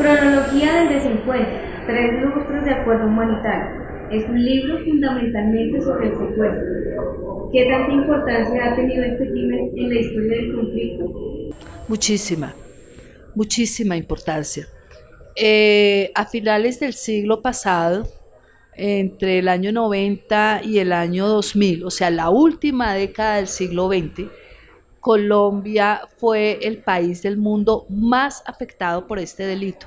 Cronología del desencuentro, 3 lustros de acuerdo humanitario. Es un libro fundamentalmente sobre el secuestro. ¿Qué tanta importancia ha tenido este crimen en la historia del conflicto? Muchísima, muchísima importancia. A finales del siglo pasado, entre el año 90 y el año 2000, o sea, la última década del siglo XX, Colombia fue el país del mundo más afectado por este delito.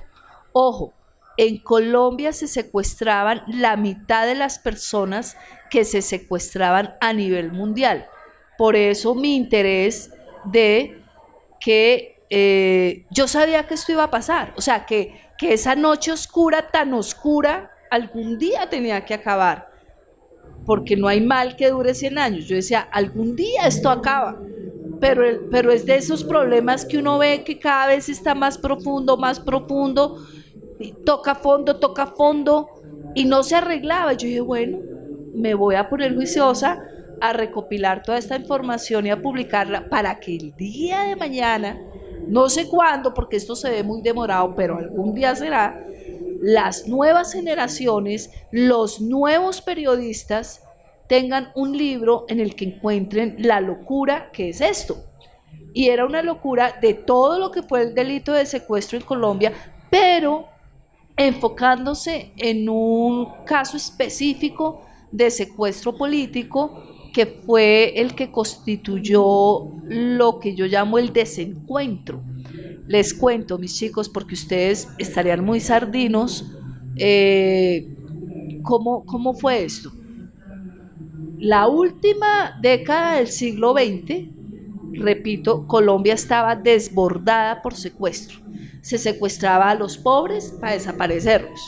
Ojo, en Colombia se secuestraban la mitad de las personas que se secuestraban a nivel mundial. Por eso mi interés de que yo sabía que esto iba a pasar, o sea, que esa noche oscura, tan oscura, algún día tenía que acabar, porque no hay mal que dure 100 años. Yo decía, algún día esto acaba, pero es de esos problemas que uno ve que cada vez está más profundo, y toca fondo, y no se arreglaba. Yo dije, bueno, me voy a poner juiciosa a recopilar toda esta información y a publicarla para que el día de mañana, no sé cuándo, porque esto se ve muy demorado, pero algún día será, las nuevas generaciones, los nuevos periodistas tengan un libro en el que encuentren la locura que es esto. Y era una locura de todo lo que fue el delito de secuestro en Colombia, pero enfocándose en un caso específico de secuestro político que fue el que constituyó lo que yo llamo el desencuentro. Les cuento, mis chicos, porque ustedes estarían muy sardinos, ¿cómo fue esto? La última década del siglo XX, repito, Colombia estaba desbordada por secuestro. Se secuestraba a los pobres para desaparecerlos.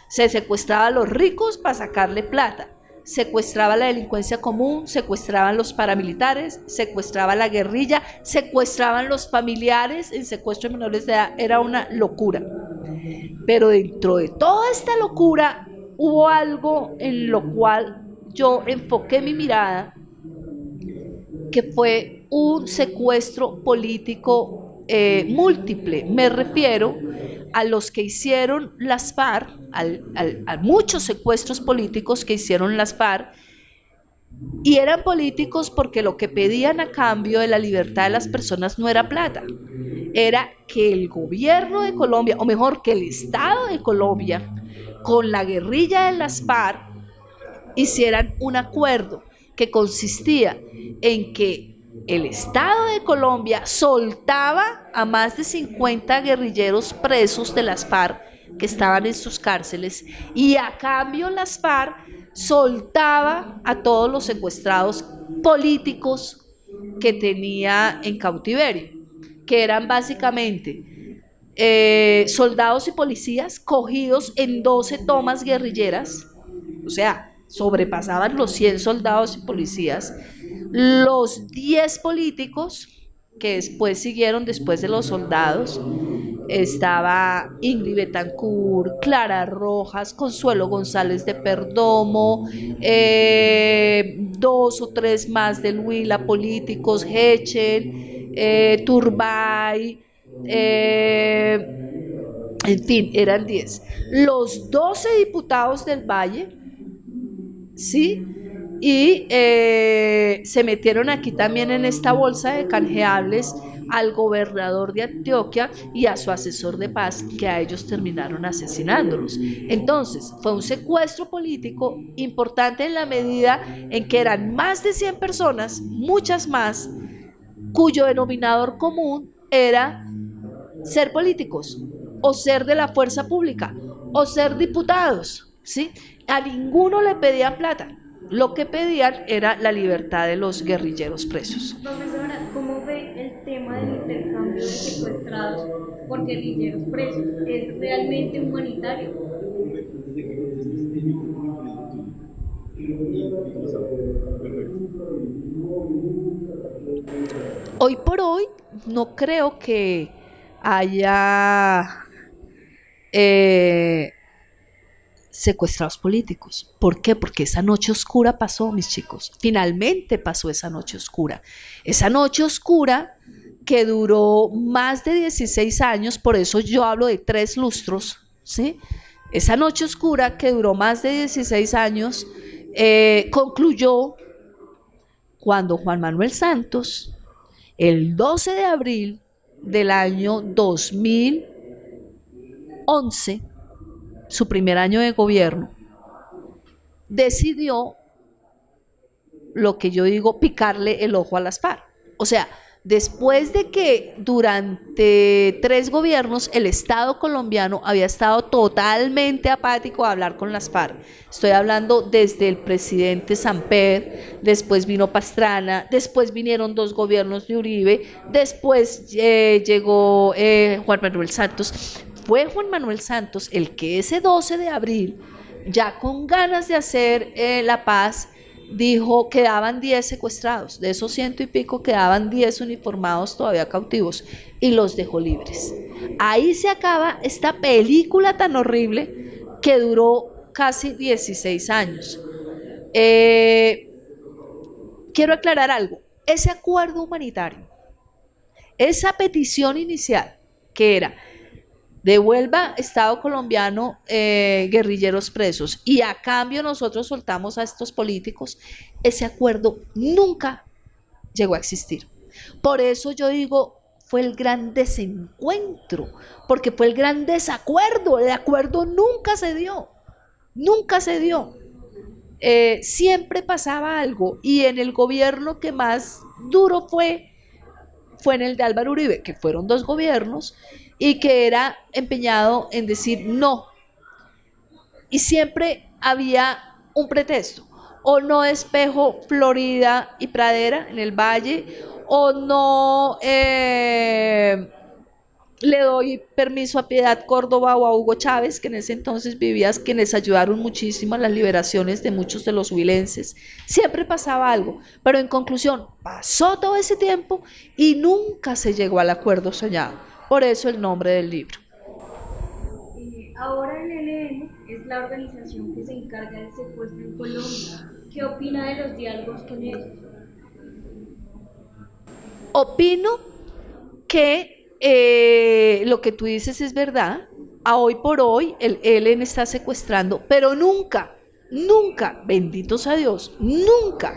Se secuestraba a los ricos para sacarle plata. Secuestraba la delincuencia común, secuestraban los paramilitares, secuestraba la guerrilla, secuestraban los familiares en secuestro de menores de edad. Era una locura. Pero dentro de toda esta locura hubo algo en lo cual yo enfoqué mi mirada, que fue un secuestro político múltiple. Me refiero a los que hicieron las FARC, a muchos secuestros políticos que hicieron las FARC, y eran políticos porque lo que pedían a cambio de la libertad de las personas no era plata, era que el gobierno de Colombia, o mejor, que el Estado de Colombia, con la guerrilla de las FARC, hicieran un acuerdo que consistía en que el Estado de Colombia soltaba a más de 50 guerrilleros presos de las FARC que estaban en sus cárceles, y a cambio las FARC soltaba a todos los secuestrados políticos que tenía en cautiverio, que eran básicamente soldados y policías cogidos en 12 tomas guerrilleras, o sea, sobrepasaban los 100 soldados y policías, los 10 políticos que después siguieron después de los soldados. Estaba Ingrid Betancourt, Clara Rojas, Consuelo González de Perdomo, 2 o 3 más del Huila políticos, Hechen, Turbay, en fin, eran 10. Los 12 diputados del Valle, ¿sí? Y se metieron aquí también en esta bolsa de canjeables al gobernador de Antioquia y a su asesor de paz, que a ellos terminaron asesinándolos. Entonces, fue un secuestro político importante en la medida en que eran más de 100 personas, muchas más, cuyo denominador común era ser políticos, o ser de la fuerza pública, o ser diputados, ¿sí? A ninguno le pedían plata. Lo que pedían era la libertad de los guerrilleros presos. Profesora, ¿cómo ve el tema del intercambio de secuestrados por guerrilleros presos? ¿Es realmente humanitario? Hoy por hoy no creo que haya secuestrados políticos. ¿Por qué? Porque esa noche oscura pasó, mis chicos. Finalmente pasó esa noche oscura. Esa noche oscura que duró más de 16 años, por eso yo hablo de 3 lustros, ¿sí? Esa noche oscura que duró más de 16 años, concluyó cuando Juan Manuel Santos, el 12 de abril del año 2011, su primer año de gobierno, decidió lo que yo digo, picarle el ojo a las FARC. O sea, después de que durante 3 gobiernos el Estado colombiano había estado totalmente apático a hablar con las FARC. Estoy hablando desde el presidente Samper, después vino Pastrana, después vinieron 2 gobiernos de Uribe, después llegó Juan Manuel Santos. Fue Juan Manuel Santos el que ese 12 de abril, ya con ganas de hacer la paz, dijo que quedaban 10 secuestrados, de esos 100 y pico quedaban 10 uniformados todavía cautivos y los dejó libres. Ahí se acaba esta película tan horrible que duró casi 16 años. Quiero aclarar algo, ese acuerdo humanitario, esa petición inicial que era devuelva Estado colombiano guerrilleros presos y a cambio nosotros soltamos a estos políticos, ese acuerdo nunca llegó a existir. Por eso yo digo, fue el gran desencuentro, porque fue el gran desacuerdo, el acuerdo nunca se dio, nunca se dio. Siempre pasaba algo y en el gobierno que más duro fue en el de Álvaro Uribe, que fueron 2 gobiernos, y que era empeñado en decir no. Y siempre había un pretexto, o no despejo Florida y Pradera en el Valle, o no le doy permiso a Piedad Córdoba o a Hugo Chávez, que en ese entonces vivían, quienes ayudaron muchísimo a las liberaciones de muchos de los huilenses. Siempre pasaba algo, pero en conclusión, pasó todo ese tiempo y nunca se llegó al acuerdo soñado. Por eso el nombre del libro. Ahora el ELN es la organización que se encarga del secuestro en Colombia. ¿Qué opina de los diálogos con ellos? Opino que lo que tú dices es verdad. A hoy por hoy el ELN está secuestrando, pero nunca, bendito sea Dios, nunca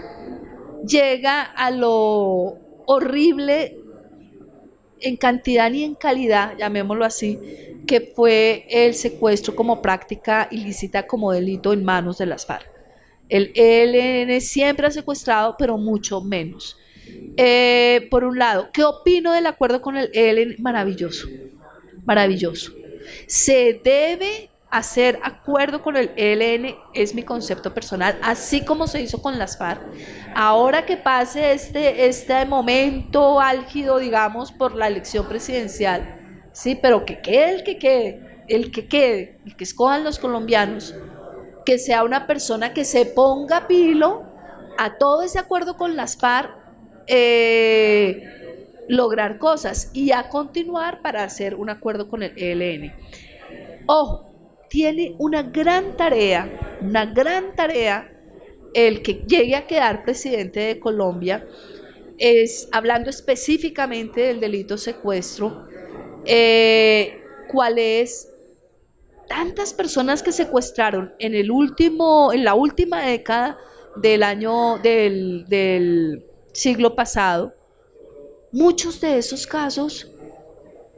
llega a lo horrible en cantidad ni en calidad, llamémoslo así, que fue el secuestro como práctica ilícita, como delito en manos de las FARC. El ELN siempre ha secuestrado, pero mucho menos. Por un lado, ¿qué opino del acuerdo con el ELN? Maravilloso, maravilloso. Se debe hacer acuerdo con el ELN, es mi concepto personal, así como se hizo con las FARC. Ahora que pase este momento álgido, digamos, por la elección presidencial, sí, pero que quede el que escojan los colombianos, que sea una persona que se ponga pilo a todo ese acuerdo con las FARC, lograr cosas y a continuar para hacer un acuerdo con el ELN. Ojo, tiene una gran tarea el que llegue a quedar presidente de Colombia, es hablando específicamente del delito secuestro, cuál es tantas personas que secuestraron en la última década del siglo pasado. Muchos de esos casos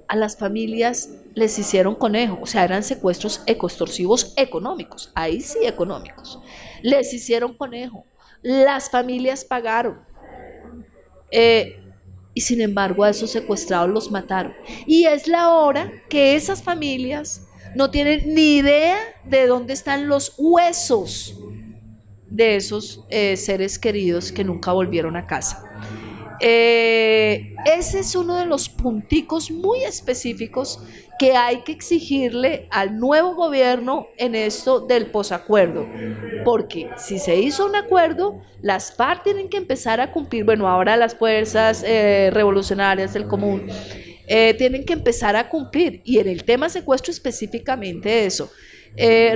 a las familias les hicieron conejo, o sea, eran secuestros extorsivos económicos, ahí sí económicos, les hicieron conejo, las familias pagaron, y sin embargo a esos secuestrados los mataron, y es la hora que esas familias no tienen ni idea de dónde están los huesos de esos seres queridos que nunca volvieron a casa. Ese es uno de los punticos muy específicos que hay que exigirle al nuevo gobierno en esto del posacuerdo, porque si se hizo un acuerdo, las FARC tienen que empezar a cumplir, bueno, ahora las fuerzas revolucionarias del común tienen que empezar a cumplir, y en el tema secuestro específicamente eso.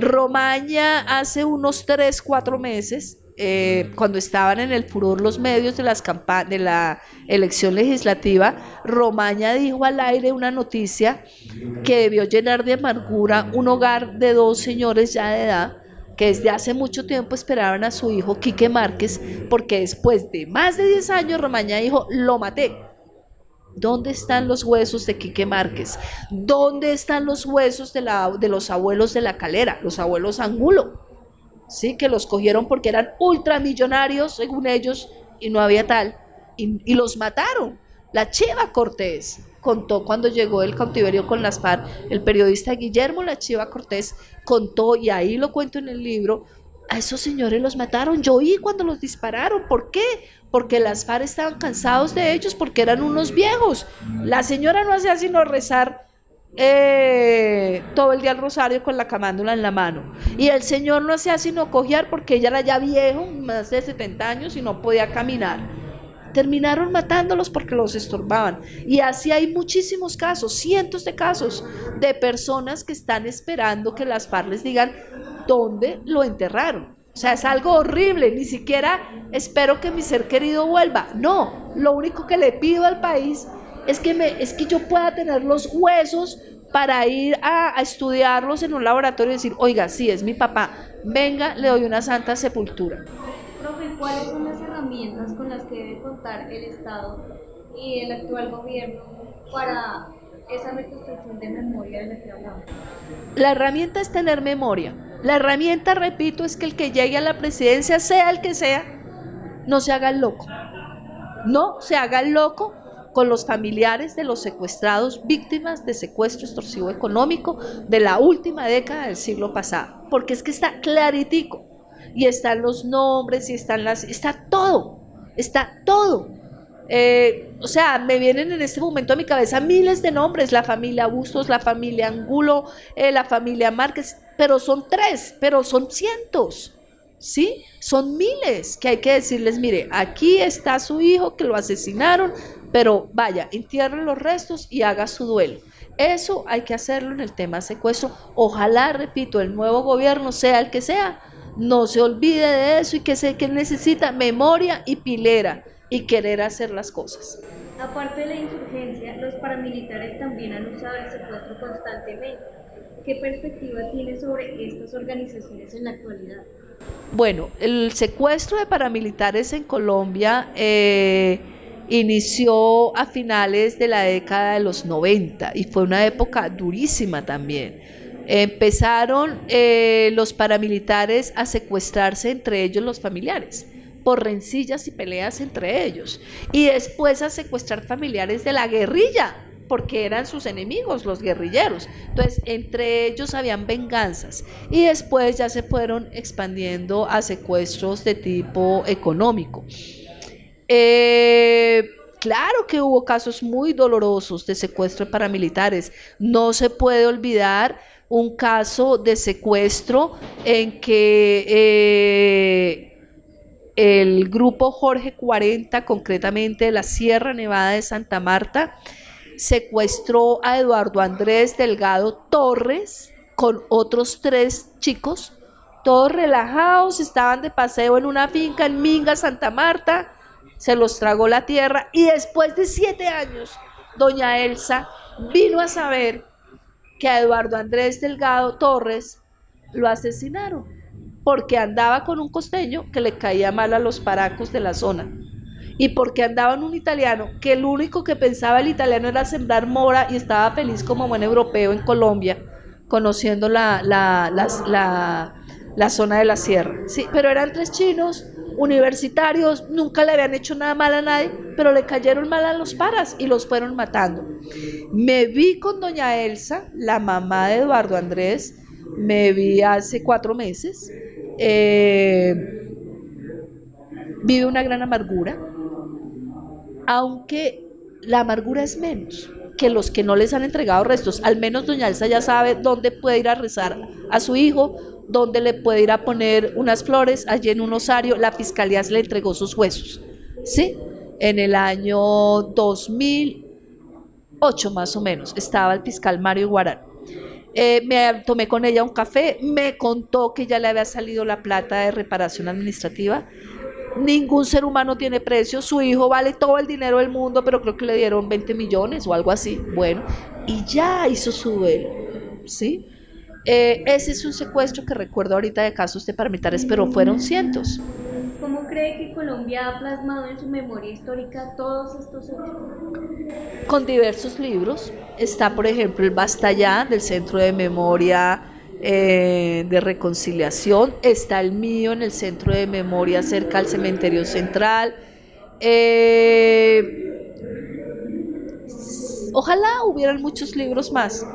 Romaña hace unos 3-4 meses cuando estaban en el furor los medios de de la elección legislativa, Romaña dijo al aire una noticia que debió llenar de amargura un hogar de dos señores ya de edad que desde hace mucho tiempo esperaban a su hijo Quique Márquez, porque después de más de 10 años Romaña dijo: lo maté. ¿Dónde están los huesos de Quique Márquez? ¿Dónde están los huesos de los abuelos de la Calera, los abuelos Angulo? Sí, que los cogieron porque eran ultramillonarios, según ellos, y no había tal, y los mataron. La Chiva Cortés contó cuando llegó el cautiverio con las FARC, el periodista Guillermo La Chiva Cortés contó, y ahí lo cuento en el libro, a esos señores los mataron. Yo oí cuando los dispararon. ¿Por qué? Porque las FARC estaban cansados de ellos, porque eran unos viejos. La señora no hacía sino rezar todo el día el rosario con la camándula en la mano, y el señor no hacía sino cojear porque ella era ya viejo, más de 70 años, y no podía caminar. Terminaron matándolos porque los estorbaban, y así hay muchísimos casos, cientos de casos de personas que están esperando que las FARC les digan dónde lo enterraron. O sea, es algo horrible. Ni siquiera espero que mi ser querido vuelva, no, lo único que le pido al país es que yo pueda tener los huesos para ir a estudiarlos en un laboratorio y decir: oiga, sí, es mi papá, venga, le doy una santa sepultura. Profe, ¿cuáles son las herramientas con las que debe contar el Estado y el actual gobierno para esa reconstrucción de memoria de la que hablamos? La herramienta es tener memoria. La herramienta, repito, es que el que llegue a la presidencia, sea el que sea, no se haga el loco. No se haga el loco con los familiares de los secuestrados, víctimas de secuestro extorsivo económico de la última década del siglo pasado, porque es que está claritico, y están los nombres, y está todo, o sea, me vienen en este momento a mi cabeza miles de nombres: la familia Bustos, la familia Angulo, la familia Márquez, pero son 3, pero son cientos, ¿sí? Son miles que hay que decirles: mire, aquí está su hijo que lo asesinaron, pero vaya, entierre los restos y haga su duelo. Eso hay que hacerlo en el tema secuestro. Ojalá, repito, el nuevo gobierno, sea el que sea, no se olvide de eso, y que necesita memoria y pilera y querer hacer las cosas. Aparte de la insurgencia, los paramilitares también han usado el secuestro constantemente. ¿Qué perspectiva tiene sobre estas organizaciones en la actualidad? Bueno, el secuestro de paramilitares en Colombia inició a finales de la década de los 90 y fue una época durísima también. Empezaron los paramilitares a secuestrarse entre ellos los familiares, por rencillas y peleas entre ellos, y después a secuestrar familiares de la guerrilla, porque eran sus enemigos, los guerrilleros. Entonces, entre ellos habían venganzas, y después ya se fueron expandiendo a secuestros de tipo económico. Claro que hubo casos muy dolorosos de secuestro de paramilitares. No se puede olvidar un caso de secuestro en que el grupo Jorge 40, concretamente de la Sierra Nevada de Santa Marta, secuestró a Eduardo Andrés Delgado Torres con otros 3 chicos, todos relajados, estaban de paseo en una finca en Minga, Santa Marta. Se los tragó la tierra, y después de 7 años, doña Elsa vino a saber que a Eduardo Andrés Delgado Torres lo asesinaron porque andaba con un costeño que le caía mal a los paracos de la zona, y porque andaba en un italiano que el único que pensaba el italiano era sembrar mora, y estaba feliz como buen europeo en Colombia, conociendo la zona de la sierra. Sí, pero eran 3 chinos universitarios, nunca le habían hecho nada mal a nadie, pero le cayeron mal a los paras y los fueron matando. Me vi con doña Elsa, la mamá de Eduardo Andrés, me vi hace 4 meses. Vive una gran amargura, aunque la amargura es menos que los que no les han entregado restos. Al menos doña Elsa ya sabe dónde puede ir a rezar a su hijo, dónde le puede ir a poner unas flores. Allí en un osario la fiscalía le entregó sus huesos, ¿sí? En el año 2008 más o menos estaba el fiscal Mario Guarán. Me tomé con ella un café, me contó que ya le había salido la plata de reparación administrativa. Ningún ser humano tiene precio, su hijo vale todo el dinero del mundo, pero creo que le dieron 20 millones o algo así. Bueno, y ya hizo su duelo, ¿sí? Ese es un secuestro que recuerdo ahorita de casos de paramilitares, pero fueron cientos. ¿Cómo cree que Colombia ha plasmado en su memoria histórica todos estos hechos? Con diversos libros. Está, por ejemplo, el Basta Ya, del Centro de Memoria de Reconciliación. Está el mío en el Centro de Memoria cerca al Cementerio Central. Ojalá hubieran muchos libros más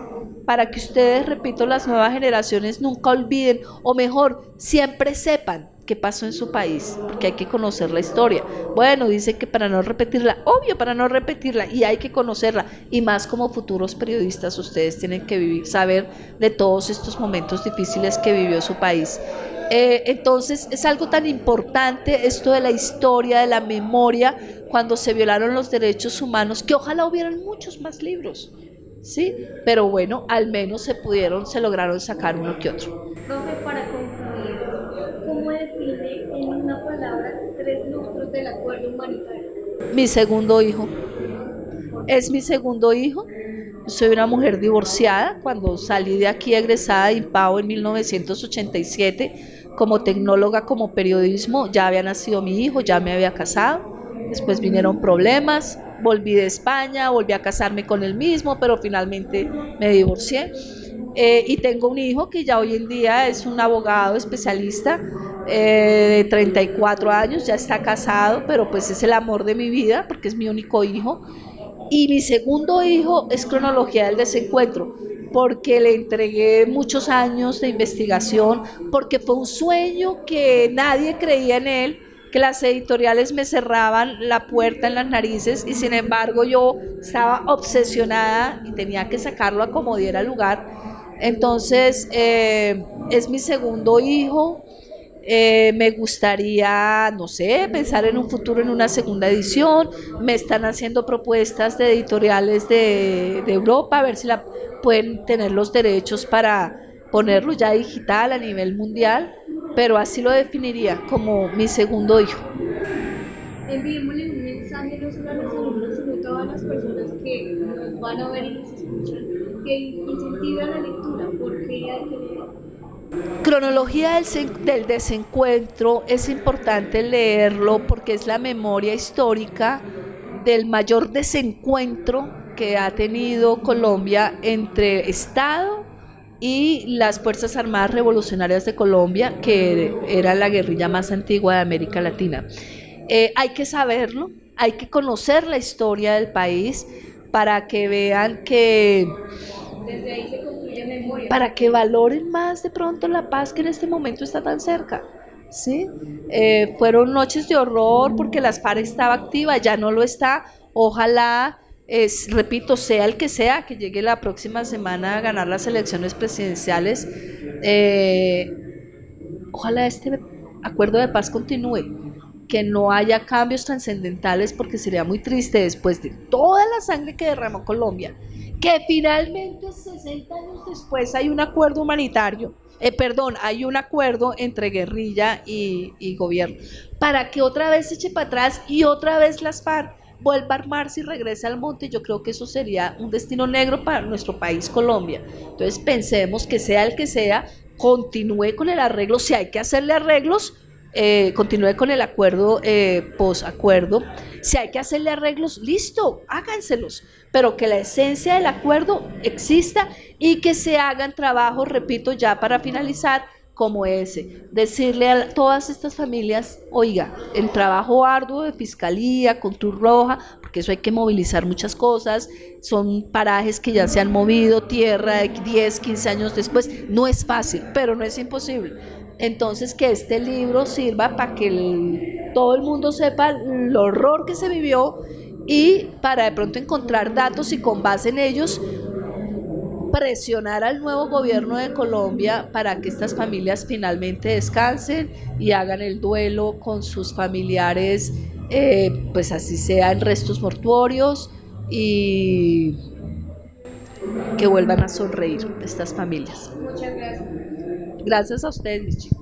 para que ustedes, repito, las nuevas generaciones nunca olviden, o mejor, siempre sepan qué pasó en su país, porque hay que conocer la historia. Bueno, dice que para no repetirla, obvio, para no repetirla, y hay que conocerla, y más como futuros periodistas, ustedes tienen que vivir, saber de todos estos momentos difíciles que vivió su país. Entonces es algo tan importante esto de la historia, de la memoria, cuando se violaron los derechos humanos, que ojalá hubieran muchos más libros, ¿sí? Pero bueno, al menos se lograron sacar uno que otro. Profe, para concluir, ¿cómo define en una palabra 3 lustros del acuerdo humanitario? Mi segundo hijo, es mi segundo hijo. Soy una mujer divorciada. Cuando salí de aquí egresada de IMPAO en 1987, como tecnóloga, como periodismo, ya había nacido mi hijo, ya me había casado. Después vinieron problemas, volví de España, volví a casarme con él mismo, pero finalmente me divorcié. Y tengo un hijo que ya hoy en día es un abogado especialista de 34 años, ya está casado, pero pues es el amor de mi vida porque es mi único hijo. Y mi segundo hijo es Cronología del Desencuentro, porque le entregué muchos años de investigación, porque fue un sueño que nadie creía en él, que las editoriales me cerraban la puerta en las narices, y sin embargo yo estaba obsesionada y tenía que sacarlo a como diera lugar. Entonces es mi segundo hijo. Me gustaría, no sé, pensar en un futuro en una segunda edición. Me están haciendo propuestas de editoriales de Europa, a ver si pueden tener los derechos para ponerlo ya digital a nivel mundial, pero así lo definiría como mi segundo hijo. Enviémosle un mensaje no solo a los alumnos, sino a todas las personas que nos van a ver y nos escuchan, que incentivan la lectura, porque hay que leer. Cronología del Desencuentro es importante leerlo porque es la memoria histórica del mayor desencuentro que ha tenido Colombia entre Estado y las Fuerzas Armadas Revolucionarias de Colombia, que era la guerrilla más antigua de América Latina. Hay que saberlo, hay que conocer la historia del país para que vean que Desde ahí se construye memoria. para que valoren más de pronto la paz que en este momento está tan cerca. ¿Sí? Fueron noches de horror porque las FARC estaba activa, ya no lo está. Ojalá, repito, sea el que sea, que llegue la próxima semana a ganar las elecciones presidenciales. Ojalá este acuerdo de paz continúe, que no haya cambios trascendentales, porque sería muy triste después de toda la sangre que derramó Colombia, que finalmente 60 años después hay un acuerdo humanitario, hay un acuerdo entre guerrilla y gobierno, para que otra vez se eche para atrás y otra vez las FARC vuelva a armarse y regrese al monte. Yo creo que eso sería un destino negro para nuestro país, Colombia. Entonces pensemos que sea el que sea, continúe con el arreglo, si hay que hacerle arreglos, continúe con el acuerdo, posacuerdo. Si hay que hacerle arreglos, listo, háganselos, pero que la esencia del acuerdo exista y que se hagan trabajos, repito, ya para finalizar, como ese, decirle a todas estas familias, oiga, el trabajo arduo de Fiscalía, con Cruz Roja, porque eso hay que movilizar muchas cosas, son parajes que ya se han movido, tierra de 10, 15 años después, no es fácil, pero no es imposible. Entonces que este libro sirva para que todo el mundo sepa el horror que se vivió, y para de pronto encontrar datos y con base en ellos presionar al nuevo gobierno de Colombia para que estas familias finalmente descansen y hagan el duelo con sus familiares, pues así sea en restos mortuorios, y que vuelvan a sonreír estas familias. Muchas gracias. Gracias a ustedes, mis chicos.